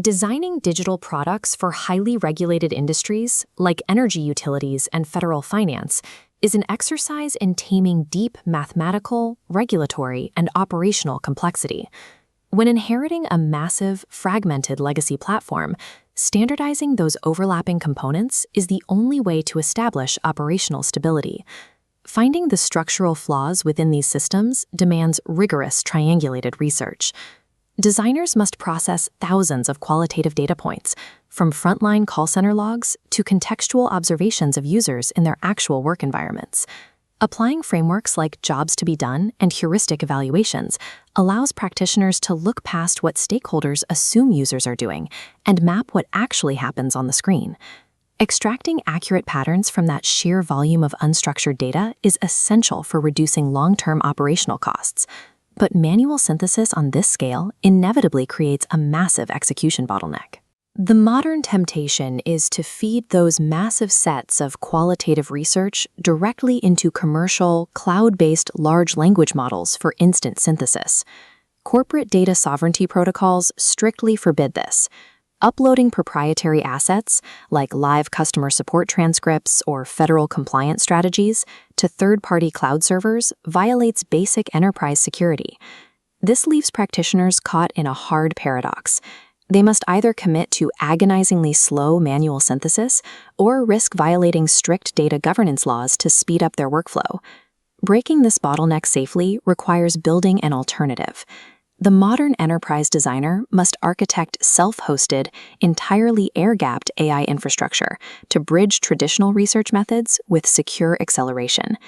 Designing digital products for highly regulated industries, like energy utilities and federal finance, is an exercise in taming deep mathematical, regulatory, and operational complexity. When inheriting a massive, fragmented legacy platform, standardizing those overlapping components is the only way to establish operational stability. Finding the structural flaws within these systems demands rigorous triangulated research. Designers must process thousands of qualitative data points, from frontline call center logs to contextual observations of users in their actual work environments. Applying frameworks like jobs to be done and heuristic evaluations allows practitioners to look past what stakeholders assume users are doing and map what actually happens on the screen. Extracting accurate patterns from that sheer volume of unstructured data is essential for reducing long-term operational costs. But manual synthesis on this scale inevitably creates a massive execution bottleneck. The modern temptation is to feed those massive sets of qualitative research directly into commercial, cloud-based large language models for instant synthesis. Corporate data sovereignty protocols strictly forbid this. Uploading proprietary assets, like live customer support transcripts or federal compliance strategies, to third-party cloud servers violates basic enterprise security. This leaves practitioners caught in a hard paradox. They must either commit to agonizingly slow manual synthesis or risk violating strict data governance laws to speed up their workflow. Breaking this bottleneck safely requires building an alternative. The modern enterprise designer must architect self-hosted, entirely air-gapped AI infrastructure to bridge traditional research methods with secure acceleration.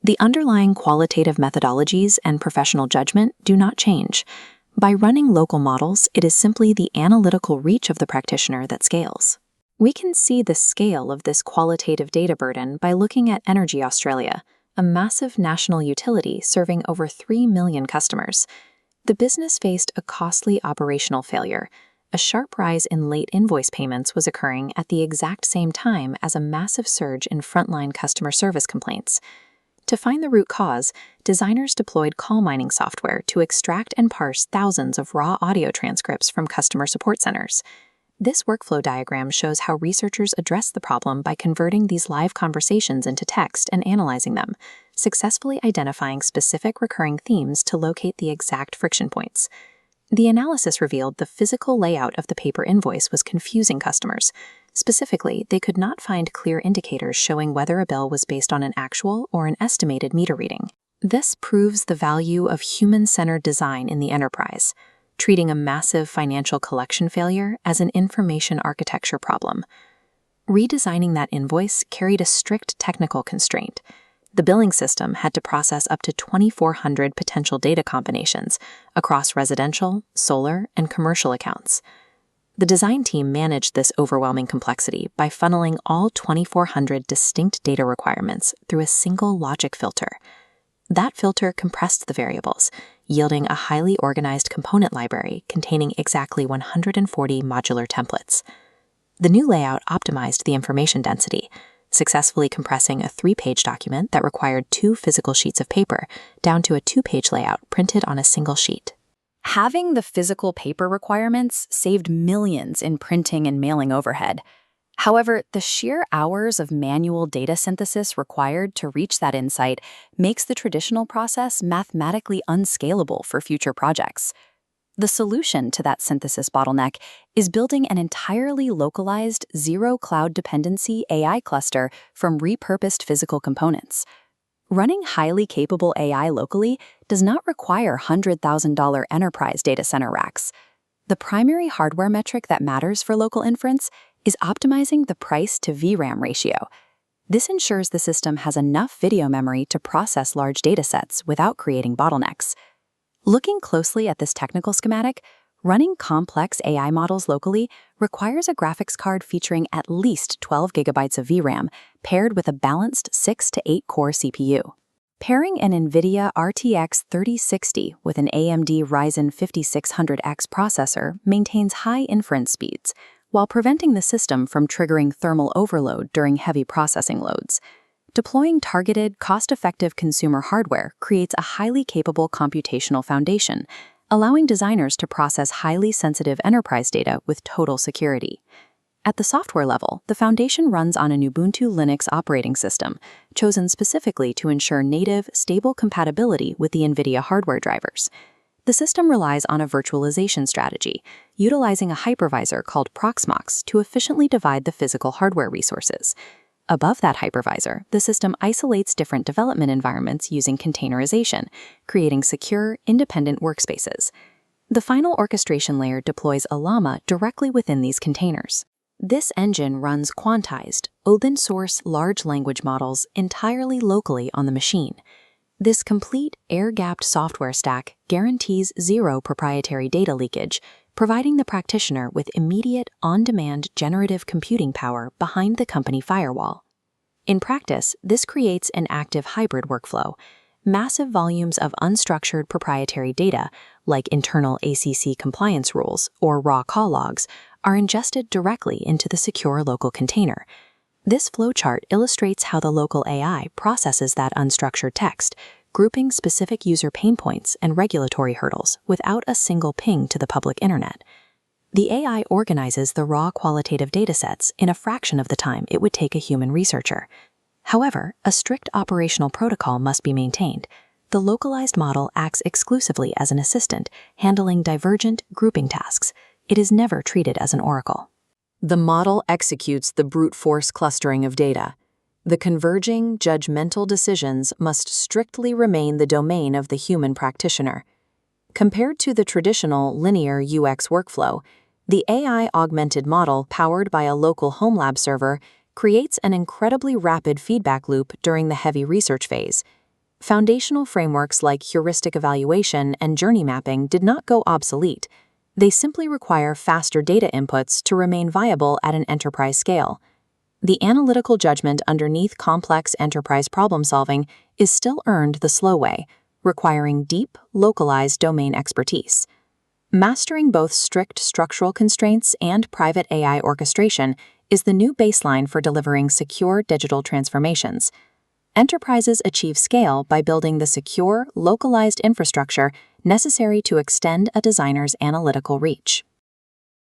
The underlying qualitative methodologies and professional judgment do not change. By running local models, it is simply the analytical reach of the practitioner that scales. We can see the scale of this qualitative data burden by looking at Energy Australia, a massive national utility serving over 3 million customers. The business faced a costly operational failure. A sharp rise in late invoice payments was occurring at the exact same time as a massive surge in frontline customer service complaints. To find the root cause, designers deployed call mining software to extract and parse thousands of raw audio transcripts from customer support centers. This workflow diagram shows how researchers address the problem by converting these live conversations into text and analyzing them, successfully identifying specific recurring themes to locate the exact friction points. The analysis revealed the physical layout of the paper invoice was confusing customers. Specifically, they could not find clear indicators showing whether a bill was based on an actual or an estimated meter reading. This proves the value of human-centered design in the enterprise, treating a massive financial collection failure as an information architecture problem. Redesigning that invoice carried a strict technical constraint. The billing system had to process up to 2,400 potential data combinations across residential, solar, and commercial accounts. The design team managed this overwhelming complexity by funneling all 2,400 distinct data requirements through a single logic filter. That filter compressed the variables, yielding a highly organized component library containing exactly 140 modular templates. The new layout optimized the information density, successfully compressing a 3-page document that required 2 physical sheets of paper down to a 2-page layout printed on a single sheet. Having the physical paper requirements saved millions in printing and mailing overhead. However, the sheer hours of manual data synthesis required to reach that insight makes the traditional process mathematically unscalable for future projects. The solution to that synthesis bottleneck is building an entirely localized, zero-cloud dependency AI cluster from repurposed physical components. Running highly capable AI locally does not require $100,000 enterprise data center racks. The primary hardware metric that matters for local inference is optimizing the price to VRAM ratio. This ensures the system has enough video memory to process large datasets without creating bottlenecks. Looking closely at this technical schematic, running complex AI models locally requires a graphics card featuring at least 12 gigabytes of VRAM paired with a balanced 6 to 8 core CPU. Pairing an NVIDIA RTX 3060 with an AMD Ryzen 5600X processor maintains high inference speeds, while preventing the system from triggering thermal overload during heavy processing loads. Deploying targeted, cost-effective consumer hardware creates a highly capable computational foundation, allowing designers to process highly sensitive enterprise data with total security. At the software level, the foundation runs on an Ubuntu Linux operating system, chosen specifically to ensure native, stable compatibility with the NVIDIA hardware drivers. The system relies on a virtualization strategy, utilizing a hypervisor called Proxmox to efficiently divide the physical hardware resources. Above that hypervisor, the system isolates different development environments using containerization, creating secure, independent workspaces. The final orchestration layer deploys Ollama directly within these containers. This engine runs quantized, open-source large language models entirely locally on the machine. This complete, air-gapped software stack guarantees zero proprietary data leakage, providing the practitioner with immediate, on-demand generative computing power behind the company firewall. In practice, this creates an active hybrid workflow. Massive volumes of unstructured proprietary data, like internal ACC compliance rules or raw call logs, are ingested directly into the secure local container. This flowchart illustrates how the local AI processes that unstructured text, grouping specific user pain points and regulatory hurdles without a single ping to the public internet. The AI organizes the raw qualitative datasets in a fraction of the time it would take a human researcher. However, a strict operational protocol must be maintained. The localized model acts exclusively as an assistant, handling divergent grouping tasks. It is never treated as an oracle. The model executes the brute force clustering of data. The converging, judgmental decisions must strictly remain the domain of the human practitioner. Compared to the traditional linear UX workflow, the AI augmented model powered by a local home lab server creates an incredibly rapid feedback loop during the heavy research phase. Foundational frameworks like heuristic evaluation and journey mapping did not go obsolete. They simply require faster data inputs to remain viable at an enterprise scale. The analytical judgment underneath complex enterprise problem-solving is still earned the slow way, requiring deep, localized domain expertise. Mastering both strict structural constraints and private AI orchestration is the new baseline for delivering secure digital transformations. Enterprises achieve scale by building the secure, localized infrastructure necessary to extend a designer's analytical reach.